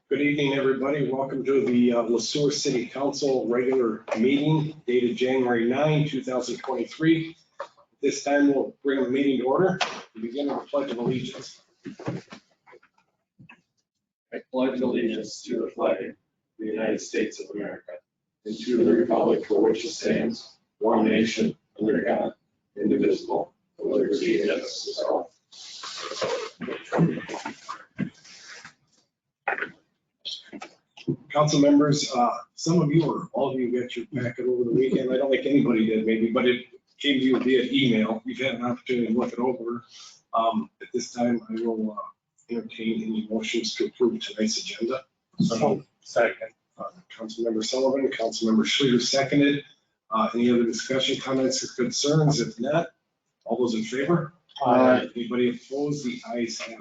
Good evening, everybody. Welcome to the Sueur City Council regular meeting dated January 9, 2023. This time we'll bring the meeting to order. We begin with the Pledge of Allegiance. I pledge allegiance to the flag of the United States of America and to the republic for which it stands, one nation, under God, indivisible, with liberty and justice for all. Council members, some of you or all of you got your packet over the weekend. I don't think anybody did maybe, but it came to you via email. You've had an opportunity to look it over. At this time, I will entertain any motions to approve tonight's agenda. Second. Councilmember Sullivan, Councilmember Sueur seconded. Any other discussion, comments, or concerns? If not, all those in favor? Aye. Anybody opposed? The ayes have it.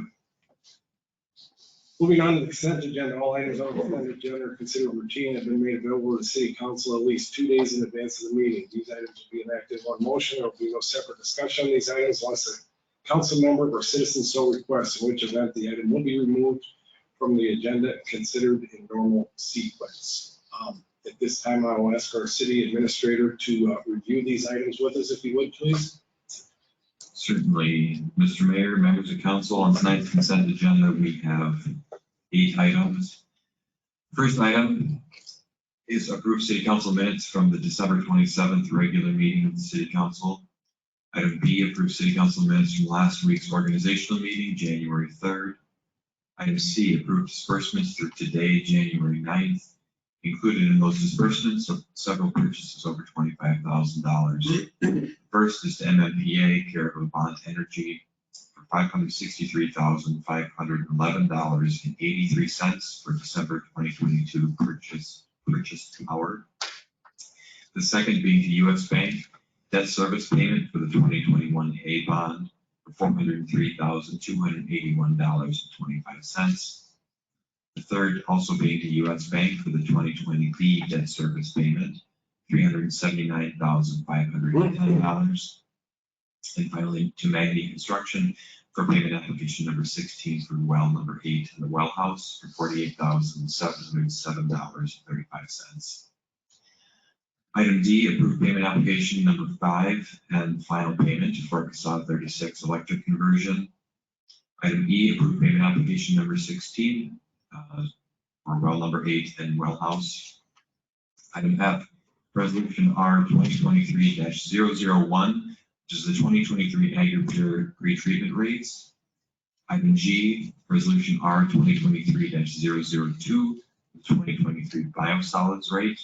Moving on to the consent agenda, all items on the consent agenda are considered routine and have been made available to the city council at least 2 days in advance of the meeting. These items will be enacted in one motion. There will be no separate discussion on these items unless a council member or citizen so requests, in which event the item will be removed from the agenda and considered in normal sequence. At this time, I will ask our city administrator to review these items with us, if you would, please. Certainly, Mr. Mayor, members of council, on tonight's consent agenda, we have 8 items. First item is approved city council minutes from the December 27th regular meeting of the city council. Item B, approved city council minutes from last week's organizational meeting, January 3rd. Item C, approved disbursements through today, January 9th. Included in those disbursements are several purchases over $25,000. First is to MMPA, care of Avant Energy, for $563,511.83 for December 2022 purchased power. The second being to U.S. Bank, debt service payment for the 2021 A bond for $403,281.25. The third also being to U.S. Bank for the 2020 B debt service payment, $379,510. And finally, to Magny Construction for payment application number 16 for well number 8 in the well house for $48,707.35. Item D, approved payment application number 5 and final payment for Facade 36 electric conversion. Item E, approved payment application number 16 for well number 8 and well house. Item F, resolution R 2023-001, which is the 2023 agri-pure retreatment rates. Item G, resolution R 2023-002, the 2023 biosolids rate.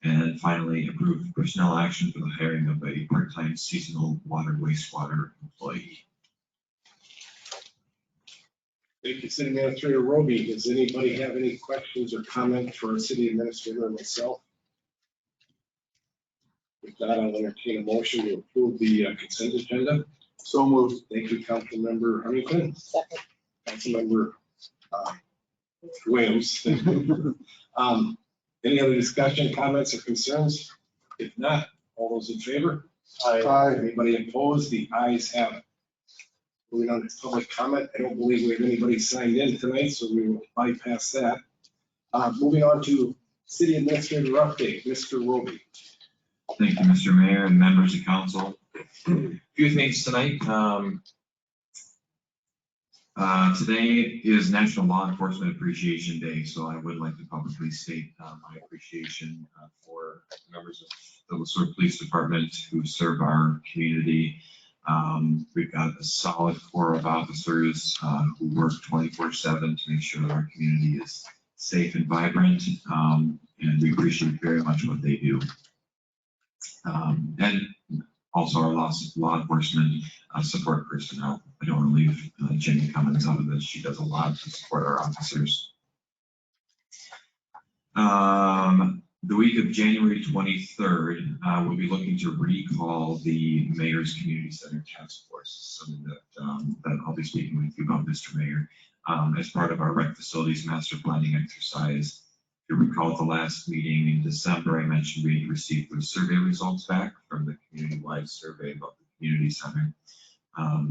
And finally, approved personnel action for the hiring of a part-time seasonal water wastewater employee. Thank you, City Administrator Roby. Does anybody have any questions or comments for our city administrator or myself? If not, I'll entertain a motion to approve the consent agenda. So moved. Thank you, Councilmember Huntington. Second. Councilmember Williams. Thank you. Any other discussion, comments, or concerns? If not, all those in favor? Aye. Anybody opposed? The ayes have it. Moving on to public comment. I don't believe we have anybody signed in tonight, so we will bypass that. Moving on to city administrator update, Mr. Roby. Thank you, Mr. Mayor and members of council. A few things tonight. Today is National Law Enforcement Appreciation Day, so I would like to publicly state my appreciation for members of the Sueur Police Department who serve our community. We've got a solid core of officers who work 24/7 to make sure that our community is safe and vibrant, and we appreciate very much what they do. And also our law enforcement support personnel. I don't want to leave Jenny Cummins out of this. She does a lot to support our officers. The week of January 23rd, we'll be looking to recall the Mayor's Community Center Task Force, something that I'll be speaking with you about, Mr. Mayor, as part of our rec facilities master planning exercise. If you recall at the last meeting in December, I mentioned we had received those survey results back from the community-wide survey about the community center.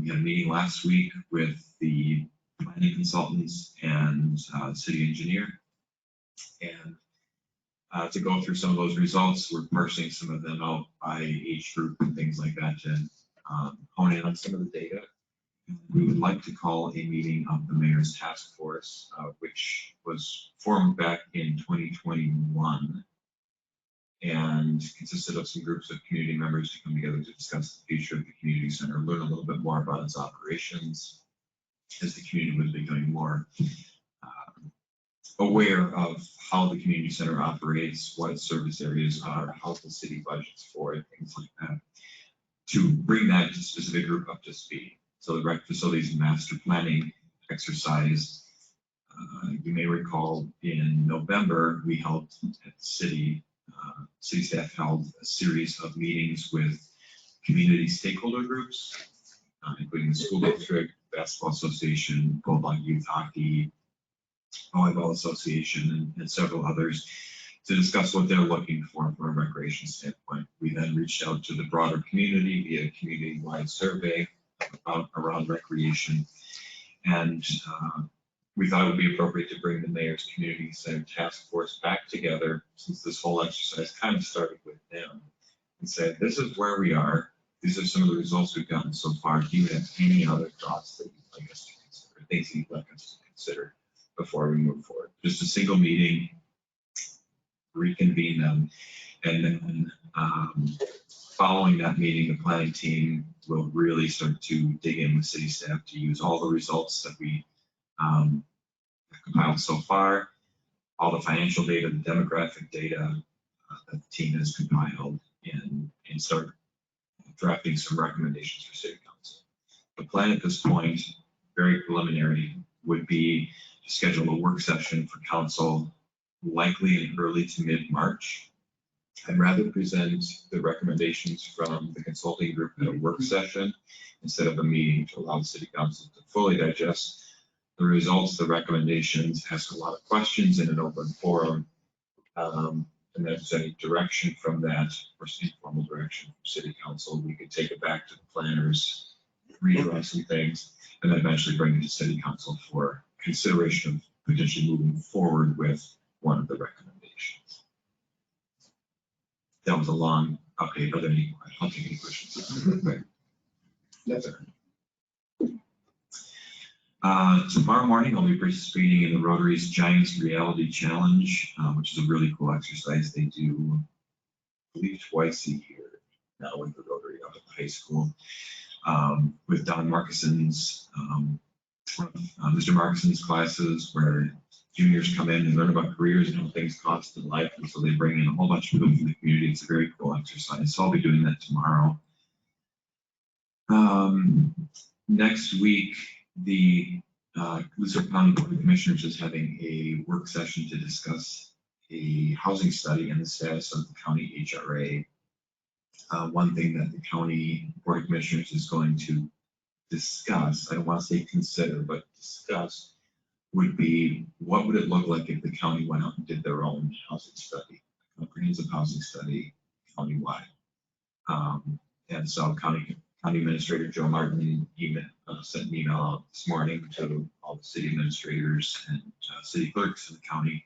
We had a meeting last week with the planning consultants and city engineer. And to go through some of those results, we're parsing some of them out by age group and things like that to hone in on some of the data. We would like to call a meeting of the mayor's task force, which was formed back in 2021 and consisted of some groups of community members to come together to discuss the future of the community center, learn a little bit more about its operations as the community was becoming more aware of how the community center operates, what its service areas are, how the city budgets for it, things like that, to bring that specific group up to speed. So the rec facilities master planning exercise, you may recall in November, we held at the city staff held a series of meetings with community stakeholder groups, including the school district, basketball association, Gold Bug Youth Hockey, Volleyball Association, and several others to discuss what they're looking for from a recreation standpoint. We then reached out to the broader community via a community-wide survey around recreation. And we thought it would be appropriate to bring the mayor's community center task force back together, since this whole exercise kind of started with them, and say, this is where we are. These are some of the results we've gotten so far. Do you have any other thoughts that you'd like us to consider, things that you'd like us to consider before we move forward? Just a single meeting, reconvene them, and then following that meeting, the planning team will really start to dig in with city staff to use all the results that we have compiled so far, all the financial data, the demographic data that the team has compiled, and start drafting some recommendations for city council. The plan at this point, very preliminary, would be to schedule a work session for council likely in early to mid-March. I'd rather present the recommendations from the consulting group at a work session instead of a meeting, to allow the city council to fully digest the results, the recommendations, ask a lot of questions in an open forum, and then if there's any direction from that, or some informal direction from city council, we could take it back to the planners, redraw some things, and then eventually bring it to city council for consideration of potentially moving forward with one of the recommendations. That was a long update. Are there any? I'll take any questions. Yes, sir. Tomorrow morning, I'll be participating in the Rotary's Giants Reality Challenge, which is a really cool exercise they do, I believe, twice a year now with the Rotary up at the high school, with Don Markison's, Mr. Markison's classes, where juniors come in and learn about careers and how things cost in life, and so they bring in a whole bunch of people from the community. It's a very cool exercise, so I'll be doing that tomorrow. Next week, the Sueur County Board of Commissioners is having a work session to discuss a housing study and the status of the county HRA. One thing that the County Board of Commissioners is going to discuss, I don't want to say consider, but discuss, would be what would it look like if the county went out and did their own housing study, a comprehensive housing study countywide. And so County Administrator Joe Martin sent an email out this morning to all the city administrators and city clerks in the county,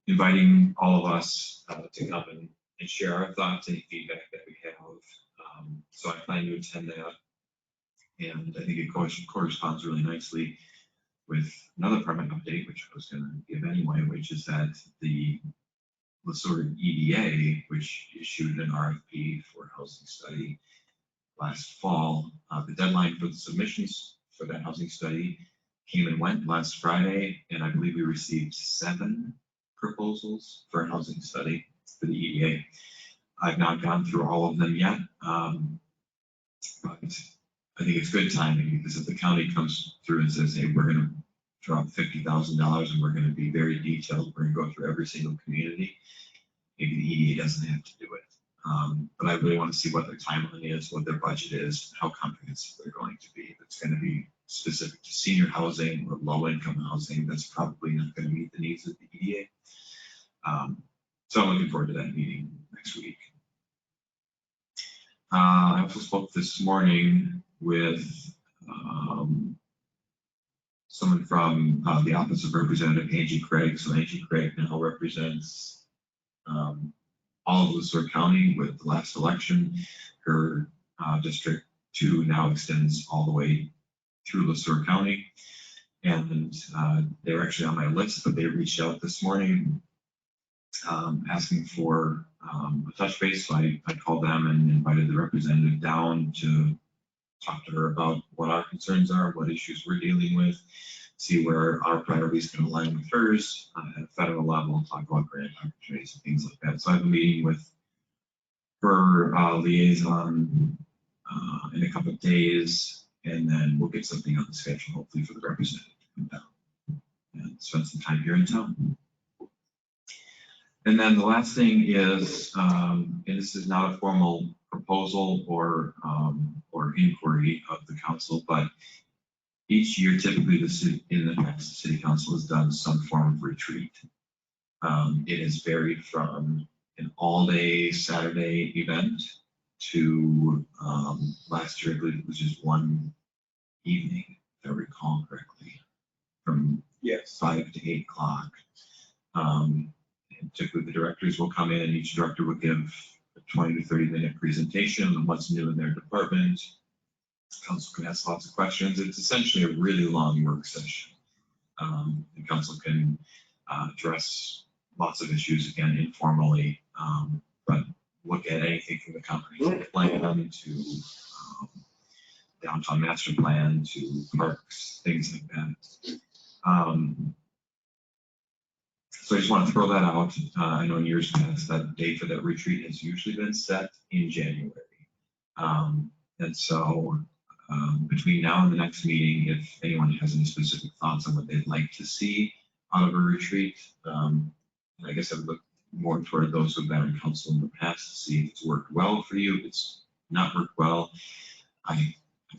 inviting all of us to come and share our thoughts, any feedback that we have. So I plan to attend that, and I think it corresponds really nicely with another permit update, which I was going to give anyway, which is that the Sueur EDA, which issued an RFP for housing study last fall, the deadline for the submissions for that housing study came and went last Friday, and I believe we received 7 proposals for a housing study for the EDA. I've not gone through all of them yet, but I think it's good timing, because if the county comes through and says, hey, we're going to drop $50,000 and we're going to be very detailed, we're going to go through every single community, maybe the EDA doesn't have to do it. But I really want to see what their timeline is, what their budget is, how comprehensive they're going to be. If it's going to be specific to senior housing or low-income housing, that's probably not going to meet the needs of the EDA. So I'm looking forward to that meeting next week. I also spoke this morning with someone from the Office of Representative Angie Craig. So Angie Craig now represents all of Sueur County with the last election. Her District 2 now extends all the way through Sueur County. And they were actually on my list, but they reached out this morning asking for a touch base. So I called them and invited the representative down to talk to her about what our concerns are, what issues we're dealing with, see where our priorities can align with hers at a federal level, talk about grant opportunities and things like that. So I have a meeting with her liaison in a couple of days, and then we'll get something on the schedule, hopefully for the representative to come down and spend some time here in town. And then the last thing is, and this is not a formal proposal or inquiry of the council, but each year typically in the past, the city council has done some form of retreat. It has varied from an all-day Saturday event to last year, I believe it was just one evening, if I recall correctly, from 5 to 8 o'clock. And typically the directors will come in and each director will give a 20 to 30 minute presentation on what's new in their department. Council can ask lots of questions. It's essentially a really long work session. The council can address lots of issues, again, informally, but look at anything from the comprehensive plan to downtown master plan to parks, things like that. So I just want to throw that out. I know in years past that date for that retreat has usually been set in January. And so between now and the next meeting, if anyone has any specific thoughts on what they'd like to see out of a retreat, I guess I would look more toward those who've been on council in the past to see if it's worked well for you. If it's not worked well, I've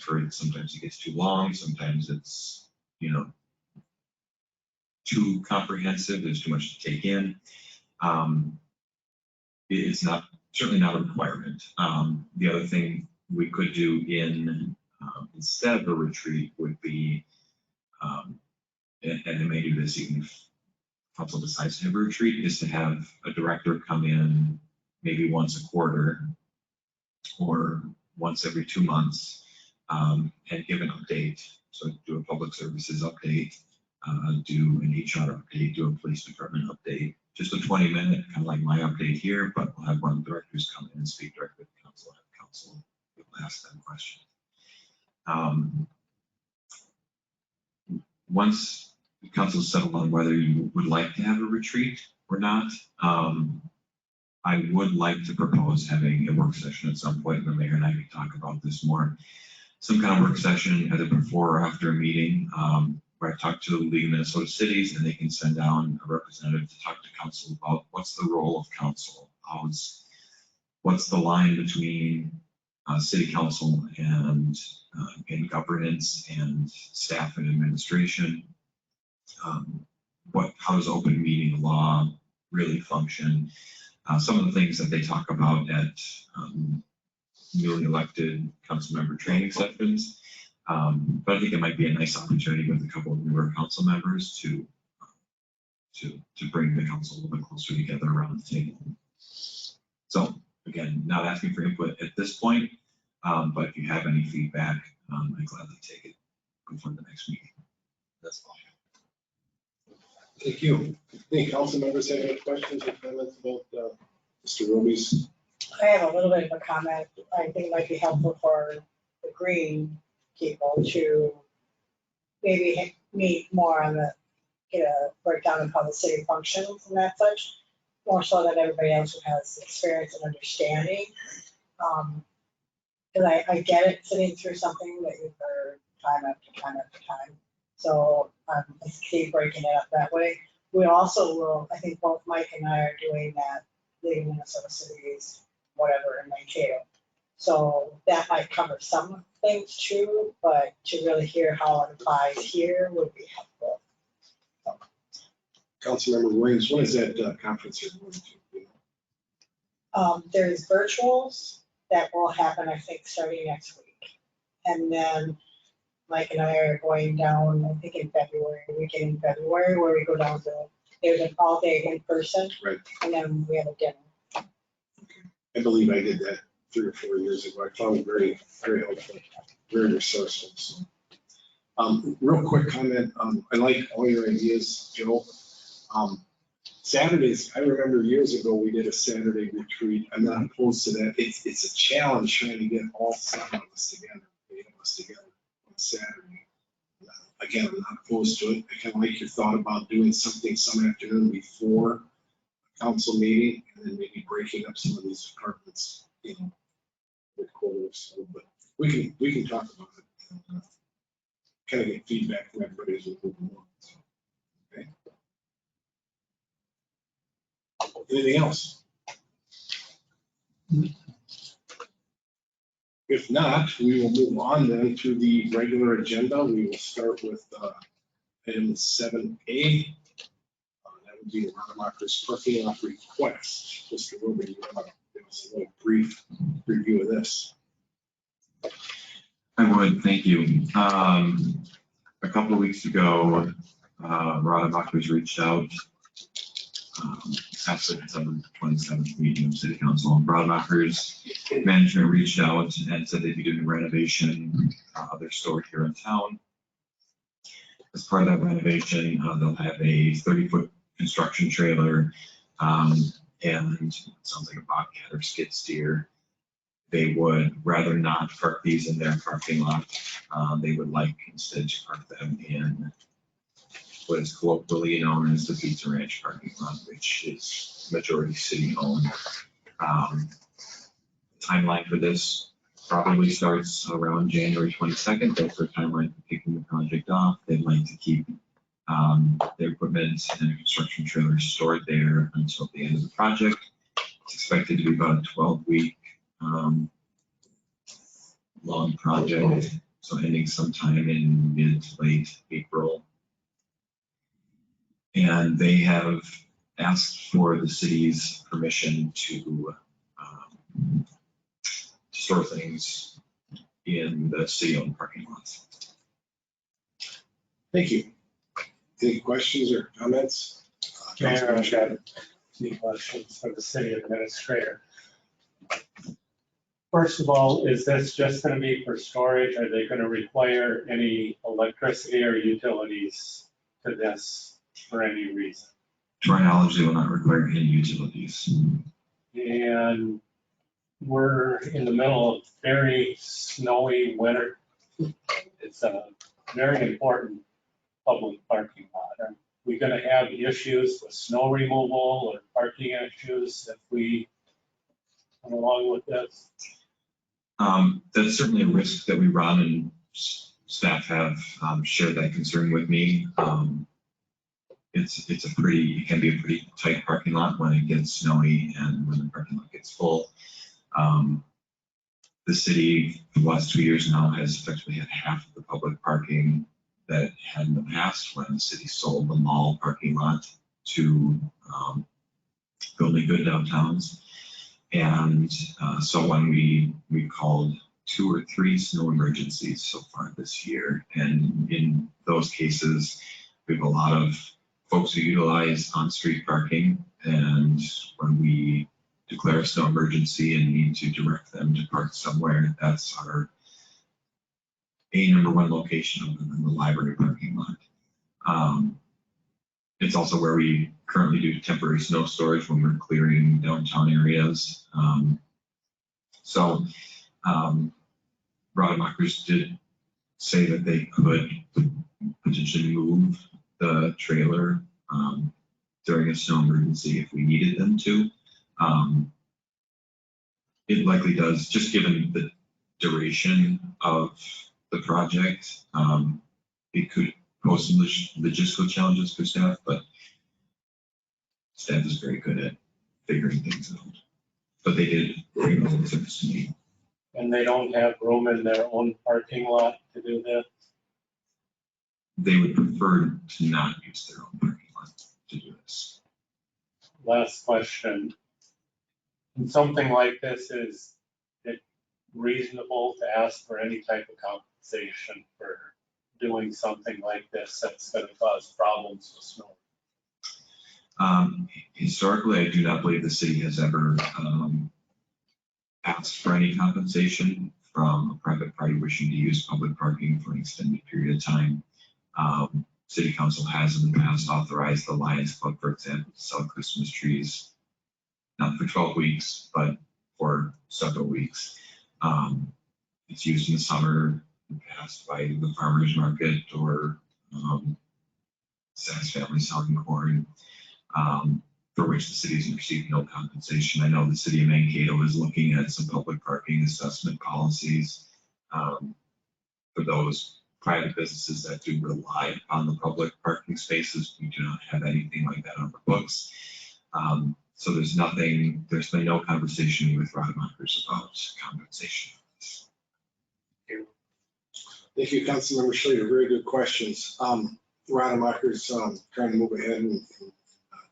heard sometimes it gets too long. Sometimes it's, too comprehensive. There's too much to take in. It's certainly not a requirement. The other thing we could do instead of a retreat would be, and I may do this even if council decides to have a retreat, is to have a director come in maybe once a quarter or once every 2 months and give an update. So do a public services update, do an HR update, do a police department update, just a 20-minute, kind of like my update here, but we'll have one of the directors come in and speak directly with council, have council ask them questions. Once the council settled on whether you would like to have a retreat or not, I would like to propose having a work session at some point. The mayor and I can talk about this more. Some kind of work session either before or after a meeting where I talk to the League of Minnesota Cities and they can send down a representative to talk to council about what's the role of council, what's the line between city council and governance and staff and administration. How does open meeting law really function? Some of the things that they talk about at newly elected council member training sessions. But I think it might be a nice opportunity with a couple of newer council members to bring the council a little bit closer together around the table. So again, not asking for input at this point, but if you have any feedback, I'd gladly take it before the next meeting. That's all. Thank you. Any council members have any questions or comments about Mr. Roby's? I have a little bit of a comment. I think it might be helpful for the green people to maybe meet more on get a breakdown of how the city functions and that such, more so than everybody else who has experience and understanding. Because I get it sitting through something that you've heard time after time after time. So let's keep breaking it up that way. We also will, I think both Mike and I are doing that League of Minnesota Cities, whatever, in Mankato. So that might cover some things too, but to really hear how it applies here would be helpful. Councilmember Williams, when is that conference you're going to? There's virtuals that will happen, I think, starting next week. And then Mike and I are going down, I think in February, weekend in February, where we go down to, there's an all day in person. Right. And then we have a dinner. I believe I did that 3 or 4 years ago. I found it very, very helpful, very resourceful. So, real quick comment. I like all your ideas, Joe. Saturdays, I remember years ago, we did a Saturday retreat. I'm not opposed to that. It's a challenge trying to get all 7 of us together, 8 of us together on Saturday. Again, I'm not opposed to it. I kind of like your thought about doing something some afternoon before a council meeting and then maybe breaking up some of these departments, with quarters. So, but we can talk about it. And, kind of get feedback from everybody as we move along. So, okay. Anything else? If not, we will move on then to the regular agenda. We will start with item 7A. That would be the Rademacher's parking lot request. Mr. Rubin, you want to give us a little brief review of this? I would, thank you. A couple of weeks ago, Rademacher's reached out after the December 27th meeting of City Council. Rademacher's management reached out and said they'd be doing a renovation of their store here in town. As part of that renovation, they'll have a 30-foot construction trailer and it sounds like a Bobcat or skid steer. They would rather not park these in their parking lot. They would like instead to park them in what is colloquially known as the Pizza Ranch parking lot, which is majority city owned. Timeline for this probably starts around January 22nd. That's their timeline for kicking the project off. They'd like to keep their equipment and construction trailers stored there until the end of the project. It's expected to be about a 12-week long project, so ending sometime in mid to late April. And they have asked for the city's permission to store things in the city-owned parking lots. Thank you. Any questions or comments? Mayor, I've got a few questions for the city administrator. First of all, is this just going to be for storage? Are they going to require any electricity or utilities to this for any reason? To our knowledge, they will not require any utilities. And we're in the middle of very snowy winter. It's a very important public parking lot. Are we going to have issues with snow removal or parking issues if we come along with this? That's certainly a risk that we run, and staff have shared that concern with me. It can be a pretty tight parking lot when it gets snowy and when the parking lot gets full. The city, for the last 2 years now, has effectively had half of the public parking that it had in the past when the city sold the mall parking lot to building good downtowns. And so when we called 2 or 3 snow emergencies so far this year, and in those cases, we have a lot of folks who utilize on-street parking, and when we declare a snow emergency and need to direct them to park somewhere, that's our number one location other than the library parking lot. It's also where we currently do temporary snow storage when we're clearing downtown areas. Rademacher's did say that they could potentially move the trailer during a snow emergency if we needed them to. It likely does, just given the duration of the project. It could pose some logistical challenges for staff, but staff is very good at figuring things out. But they did bring those concerns to me. And they don't have room in their own parking lot to do that? They would prefer to not use their own parking lot to do this. Last question. In something like this, is it reasonable to ask for any type of compensation for doing something like this that's gonna cause problems with snow? Historically, I do not believe the city has ever asked for any compensation from a private party wishing to use public parking for an extended period of time. City council has in the past authorized the Lions Club, for example, to sell Christmas trees, not for 12 weeks, but for several weeks. It's used in the summer, passed by the farmer's market or Saks Family selling corn, for which the city's received no compensation. I know the city of Mankato is looking at some public parking assessment policies for those private businesses that do rely on the public parking spaces. We do not have anything like that on the books. So there's been no conversation with Rademachers about compensation. Thank you, Councilmember Schrader. Very good questions. Rademachers trying to move ahead and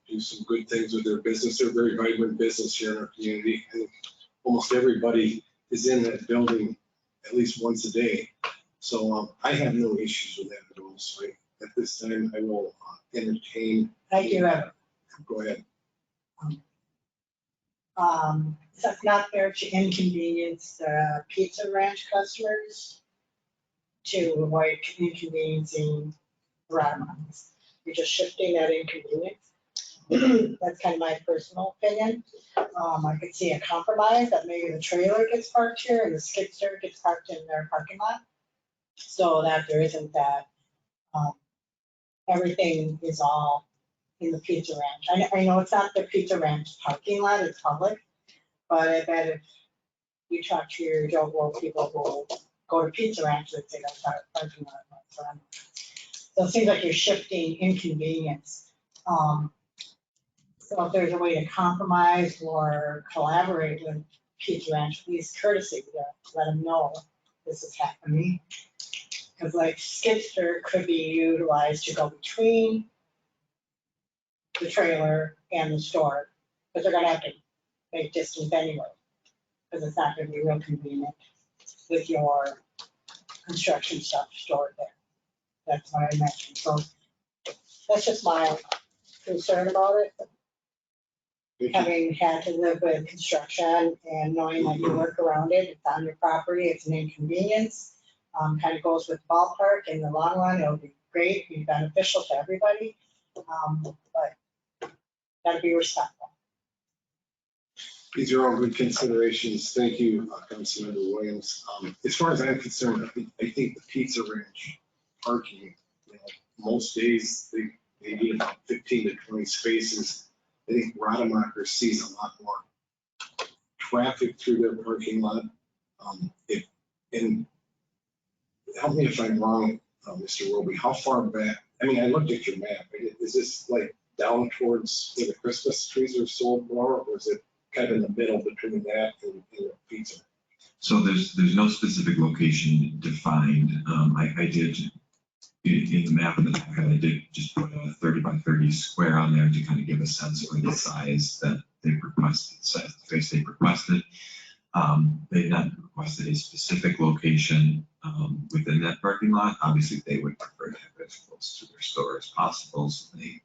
do some good things with their business. They're a very vibrant business here in our community. And almost everybody is in that building at least once a day. So I have no issues with that at all. So at this time, I will entertain. I do have, Go ahead. so it's not fair to inconvenience the Pizza Ranch customers to avoid inconveniencing Rademachers. You're just shifting that inconvenience. That's kind of my personal opinion. I could see a compromise that maybe the trailer gets parked here and the skid steer gets parked in their parking lot. So that there isn't that, everything is all in the Pizza Ranch. I know it's not the Pizza Ranch parking lot, it's public, but I bet if you talk to your local people who go to Pizza Ranch, they'd say that's our parking lot. So it seems like you're shifting inconvenience. So if there's a way to compromise or collaborate with Pizza Ranch, please courtesy to let them know this is happening. Because like Skipster could be utilized to go between the trailer and the store, but they're gonna have to make distance anyway. Because it's not gonna be real convenient with your construction stuff stored there. That's what I mentioned. So that's just my concern about it. Having had to live with construction and knowing that you work around it, it's on your property, it's an inconvenience. Kind of goes with ballpark. In the long run, it'll be great, be beneficial to everybody, but gotta be respectful. These are all good considerations. Thank you, Councilmember Williams. As far as I'm concerned, I think the Pizza Ranch parking, most days they need about 15 to 20 spaces. I think Rademachers sees a lot more traffic through their parking lot. And help me if I'm wrong, Mr. Roby, how far back? I mean, I looked at your map. Is this like down towards where the Christmas trees are sold more, or is it kind of in the middle between that and the pizza? So there's no specific location defined. I did, in the map in the back, I did just put a 30 by 30 square on there to kind of give a sense of the size that they requested, the space they requested. They've not requested a specific location within that parking lot. Obviously, they would prefer to have it as close to their store as possible, so the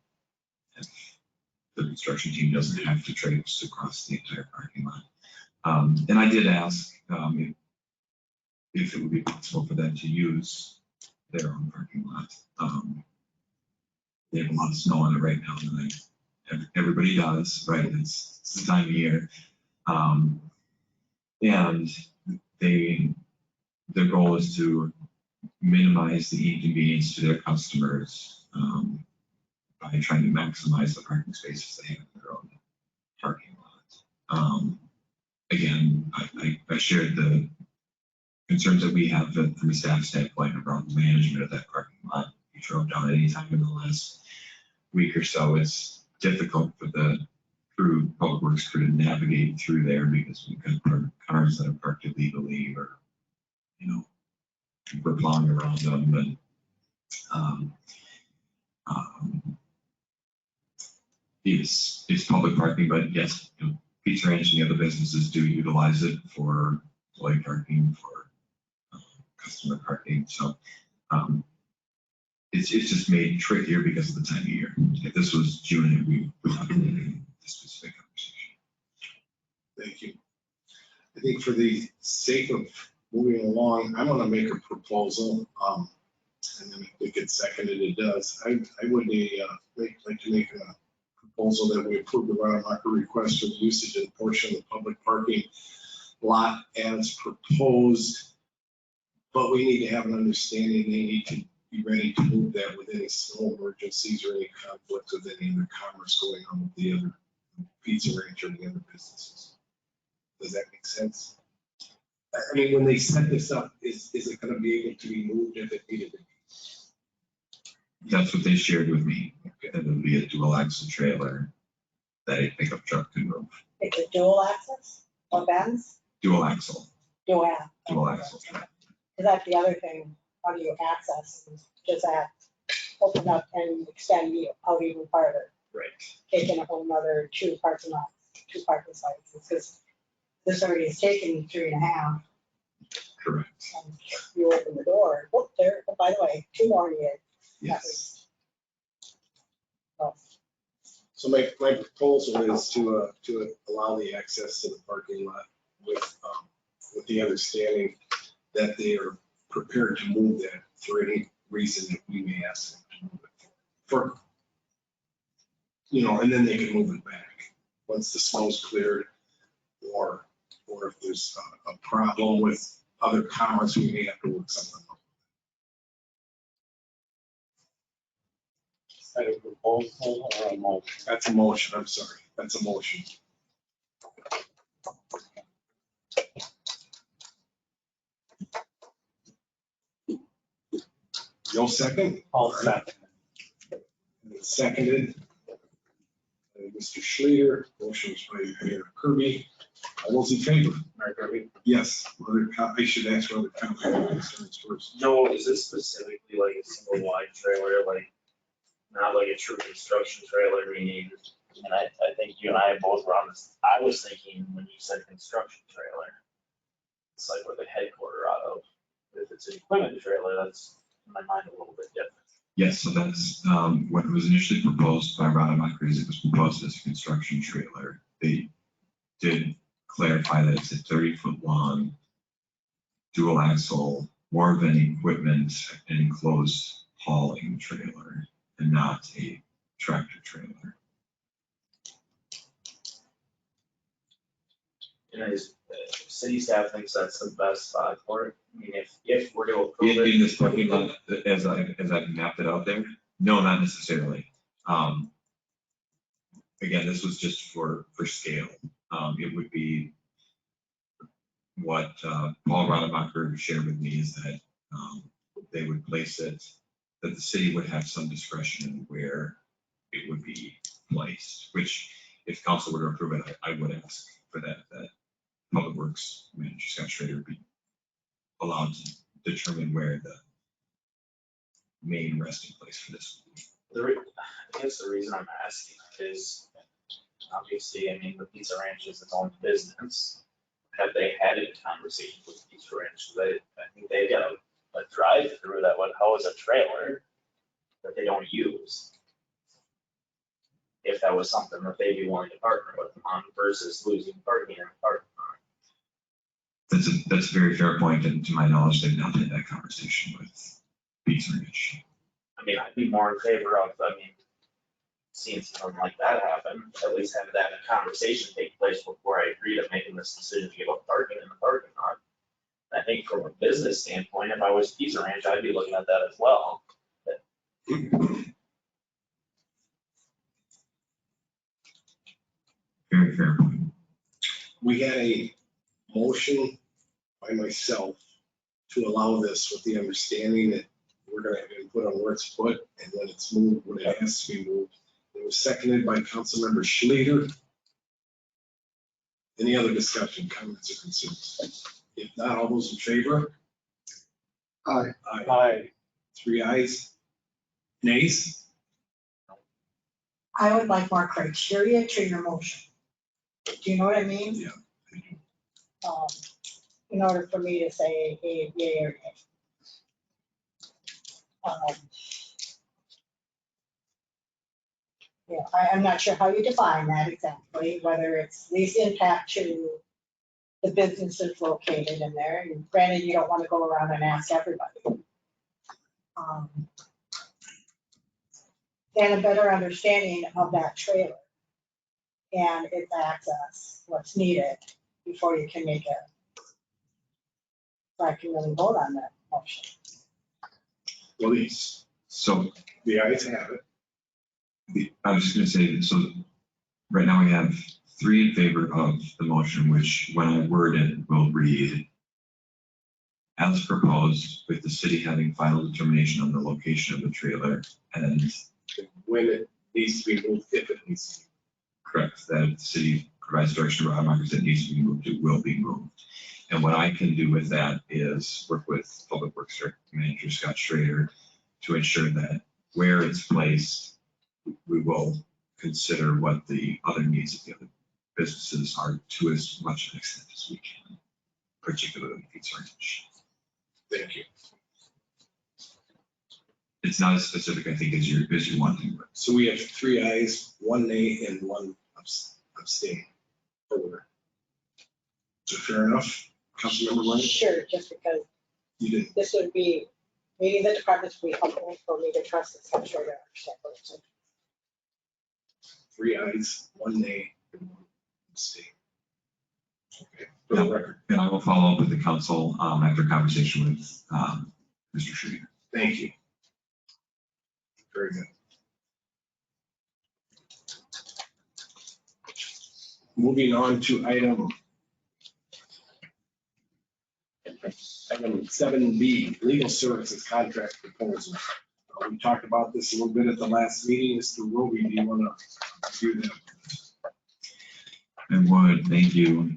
construction team doesn't have to traipse across the entire parking lot. And I did ask if it would be possible for them to use their own parking lot. They have a lot of snow on it right now, and everybody does, right? It's the time of year. And their goal is to minimize the inconvenience to their customers by trying to maximize the parking spaces they have in their own parking lot. Again, I shared the concerns that we have from a staff standpoint around the management of that parking lot. We drove down any time in the last week or so. It's difficult for the public works crew to navigate through there because we've got cars that are parked illegally or, we're plowing around them. But it's public parking, but yes, Pizza Ranch and the other businesses do utilize it for employee parking, for customer parking. So it's just made trickier because of the time of year. If this was June, we would not be having this specific conversation. Thank you. I think for the sake of moving along, I'm gonna make a proposal, and then if it gets seconded, it does. I would like to make a proposal that we approve the Rademacher request for the usage of the portion of the public parking lot as proposed. But we need to have an understanding, they need to be ready to move that with any snow emergencies or any conflict with any other commerce going on with the other pizza ranch or the other businesses. Does that make sense? I mean, when they set this up, is it gonna be able to be moved if it needed to be? That's what they shared with me. It would be a dual axle trailer that a pickup truck could move. It's a dual access or Benz? Dual axle, Dual dual axle trailer. Because that's the other thing, how do you access? Does that open up and extend you out even farther? Right. Taking a whole nother two parking sites, because this already is taking 3.5, Correct. and you open the door, oh, there, oh, by the way, 2 more needed. Yes. Oh, So my proposal is to allow the access to the parking lot with the understanding that they are prepared to move that for any reason that we may ask them to move it for. And then they can move it back once the snow's cleared, or if there's a problem with other commerce, we may have to work something out. Is that a proposal or a motion? That's a motion, I'm sorry, that's a motion. No second? I'll second. Seconded. Mr. Schleter, motion was by Mayor Kirby. All those in favor? Mayor Kirby? Yes. I should ask whether concerns first. Joe, is this specifically like a single wide trailer, like, not like a true construction trailer, meaning, and I think you and I both were on this, I was thinking when you said construction trailer, it's like where the headquarter out of. If it's an equipment trailer, that's in my mind a little bit different. Yes, so that's what was initially proposed by Rademacher. It was proposed as a construction trailer. They did clarify that it's a 30-foot long dual axle, more of an equipment enclosed hauling trailer and not a tractor trailer. And is, city staff thinks that's the best spot for it? I mean, if we're gonna approve it. In this parking lot, as I've mapped it out there, no, not necessarily. Again, this was just for scale. It would be what Paul Rademacher shared with me is that they would place it, that the city would have some discretion in where it would be placed, which if council were to approve it, I would ask for that Public Works Manager Scott Schrader would be allowed to determine where the main resting place for this would be. I guess the reason I'm asking is, obviously, I mean, the Pizza Ranch is its own business. Have they had any conversations with Pizza Ranch? I think they've got a drive-through that would house a trailer that they don't use. If that was something that they'd be willing to partner with them on versus losing parking in the parking lot. That's a very fair point, and to my knowledge, they've not had that conversation with Pizza Ranch. I mean, I'd be more in favor of, seeing something like that happen, at least having that conversation take place before I agree to making this decision to give up parking in the parking lot. I think from a business standpoint, if I was Pizza Ranch, I'd be looking at that as well. Very fair point. We had a motion by myself to allow this with the understanding that we're gonna have input on where it's put and when it's moved, when it has to be moved. It was seconded by Councilmember Schleter. Any other discussion, comments, or concerns? If not, all those in favor? Aye. Aye. 3 ayes. Nays? I would like more criteria to your motion. Do you know what I mean? Yeah. In order for me to say a yea or nay. you know, I'm not sure how you define that exactly, whether it's least impact to the businesses located in there. And granted, you don't want to go around and ask everybody. And a better understanding of that trailer and its access, what's needed before you can make it. So I can really vote on that motion. Well, these, So the ayes have it. I was just gonna say, that. So right now we have 3 in favor of the motion, which when I word it will read as proposed, with the city having final determination on the location of the trailer and When it needs to be moved, if it needs to be. correct, that the city provides direction to roadblockers that needs to be moved, it will be moved. And what I can do with that is work with Public Works Director Manager Scott Schrader to ensure that where it's placed, we will consider what the other needs of the other businesses are to as much an extent as we can, particularly pizza ranch. Thank you. It's not as specific, I think, as you're wanting, but So we have 3 ayes, 1 nay, and 1 abstain. Over. Is that fair enough, Councilmember Lane? Sure, just because You did. this would be, maybe the departments would be helpful for me to trust this, I'm sure to understand what it's saying. 3 ayes, 1 nay, and 1 abstain. Okay, for the record, and I will follow up with the council after conversation with Mr. Schrader. thank you. Very good. Moving on to item 7B, legal services contract proposal. We talked about this a little bit at the last meeting. Mr. Roby, do you want to do that? I would, thank you.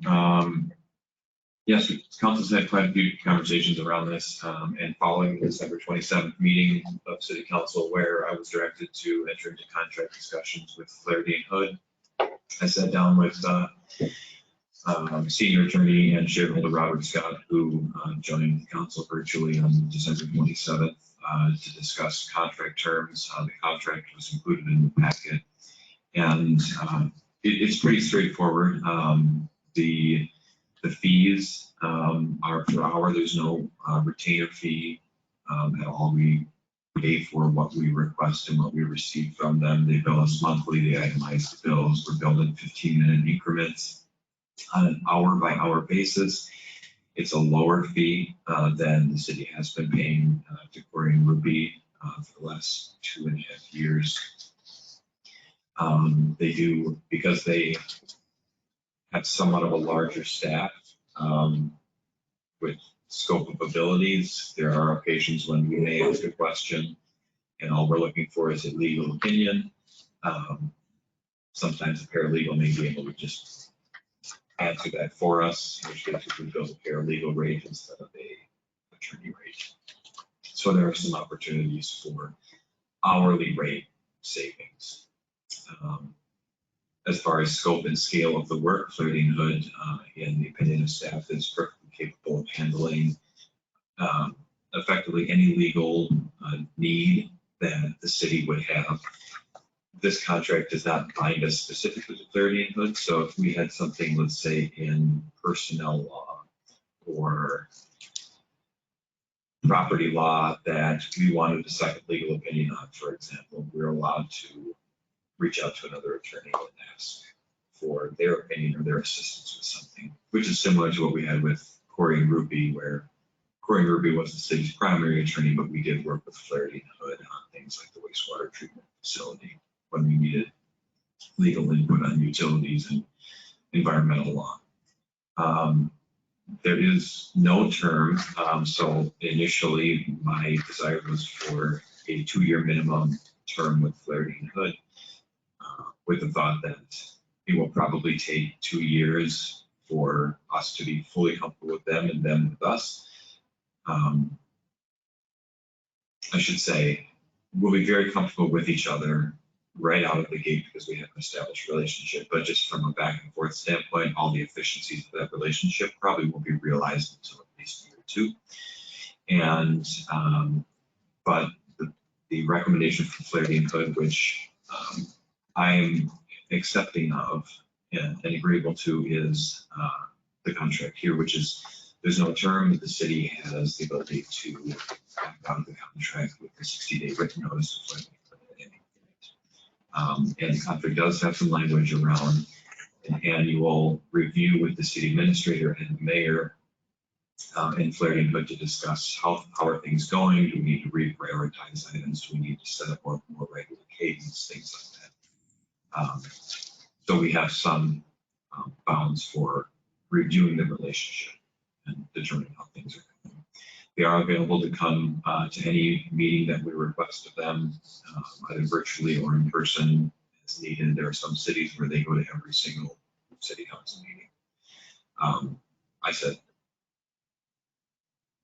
Yes, council's had quite a few conversations around this, and following the December 27th meeting of city council where I was directed to enter into contract discussions with Flaherty and Hood, I sat down with senior attorney and shareholder Robert Scott, who joined the council virtually on December 27th to discuss contract terms. The contract was included in the packet, and it's pretty straightforward. The fees are per hour. There's no retainer fee at all. We pay for what we request and what we receive from them. They bill us monthly. They itemize the bills. We're billed in 15-minute increments on an hour-by-hour basis. It's a lower fee than the city has been paying to Corey and Ruby for the last 2.5 years. They do, because they have somewhat of a larger staff with scope of abilities. There are occasions when we may ask a question and all we're looking for is a legal opinion. Sometimes a paralegal may be able to just answer that for us, which basically bill a paralegal rate instead of a attorney rate. So there are some opportunities for hourly rate savings. As far as scope and scale of the work, Flaherty and Hood, in the opinion of staff, is perfectly capable of handling effectively any legal need that the city would have. This contract does not bind us specifically to Flaherty and Hood, so if we had something, let's say, in personnel law or property law that we wanted a second legal opinion on, for example, we're allowed to reach out to another attorney and ask for their opinion or their assistance with something, which is similar to what we had with Corey and Ruby, where Corey and Ruby was the city's primary attorney, but we did work with Flaherty and Hood on things like the wastewater treatment facility when we needed legal input on utilities and environmental law. There is no term, so initially my desire was for a 2-year minimum term with Flaherty and Hood, with the thought that it will probably take 2 years for us to be fully comfortable with them and them with us. I should say, we'll be very comfortable with each other right out of the gate because we have an established relationship, but just from a back and forth standpoint, all the efficiencies of that relationship probably won't be realized until at least a year or 2. And, but the recommendation from Flaherty and Hood, which I'm accepting of and agreeable to is the contract here, which is, there's no term. The city has the ability to back out of the contract with a 60-day written notice of and the contract does have some language around an annual review with the city administrator and the mayor and Flaherty and Hood to discuss how are things going? Do we need to reprioritize items? Do we need to set up more regular cadence, things like that. So we have some bounds for reviewing the relationship and determining how things are going. They are available to come to any meeting that we request of them, either virtually or in person as needed. There are some cities where they go to every single city council meeting. I said,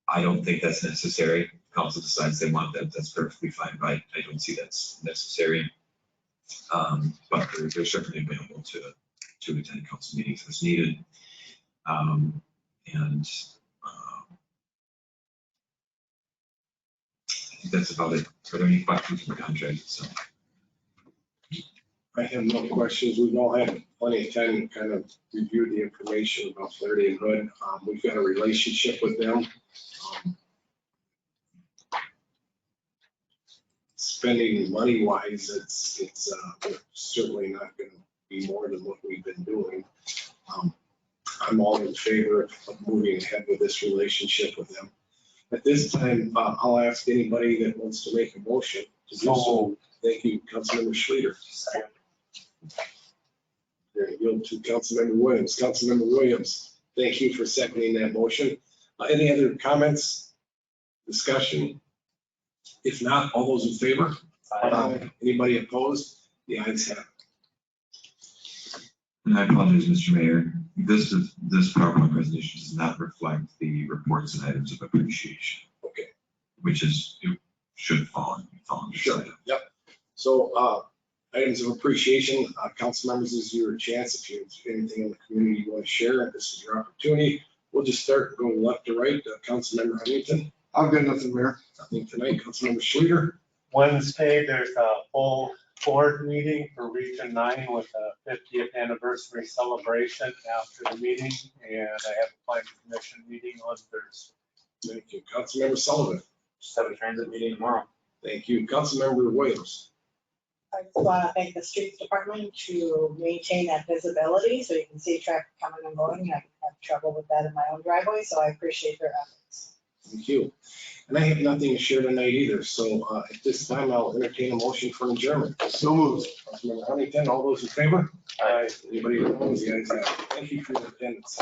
I don't think that's necessary. Council decides they want that, that's perfectly fine, but I don't see that's necessary. But they're certainly available to attend council meetings as needed. I think that's about it. Are there any questions on the contract itself? I have no questions. We've all had plenty of time to kind of review the information about Flaherty and Hood. We've got a relationship with them. Spending money wise, it's certainly not going to be more than what we've been doing. I'm all in favor of moving ahead with this relationship with them. At this time, I'll ask anybody that wants to make a motion to do so. Thank you, Councilmember Schleter. There you go to Councilmember Williams. Councilmember Williams, thank you for seconding that motion. Any other comments, discussion? If not, all those in favor? Aye. Anybody opposed? The ayes have it. And I apologize, Mr. Mayor. This PowerPoint presentation does not reflect the reports and items of appreciation. Okay. Which is, it should fall under this Sure. item. Yep. So items of appreciation, council members, this is your chance. If you have anything in the community you want to share, this is your opportunity. We'll just start going left to right. Councilmember Huntington. I've got nothing, Mayor. Nothing tonight. Councilmember Schleter. Wednesday, there's a full board meeting for Region 9 with a 50th anniversary celebration after the meeting, and I have a planning commission meeting on Thursday. Thank you. Councilmember Sullivan. Just have a transit meeting tomorrow. Thank you. Councilmember Williams. I just want to thank the streets department to maintain that visibility so you can see traffic coming and going. I have trouble with that in my own driveway, so I appreciate their efforts. Thank you. And I have nothing to share tonight either. So at this time, I'll entertain a motion for adjournment. So moved. Councilmember Huntington, all those in favor? Aye. Anybody opposed? The ayes have it. Thank you for your attendance.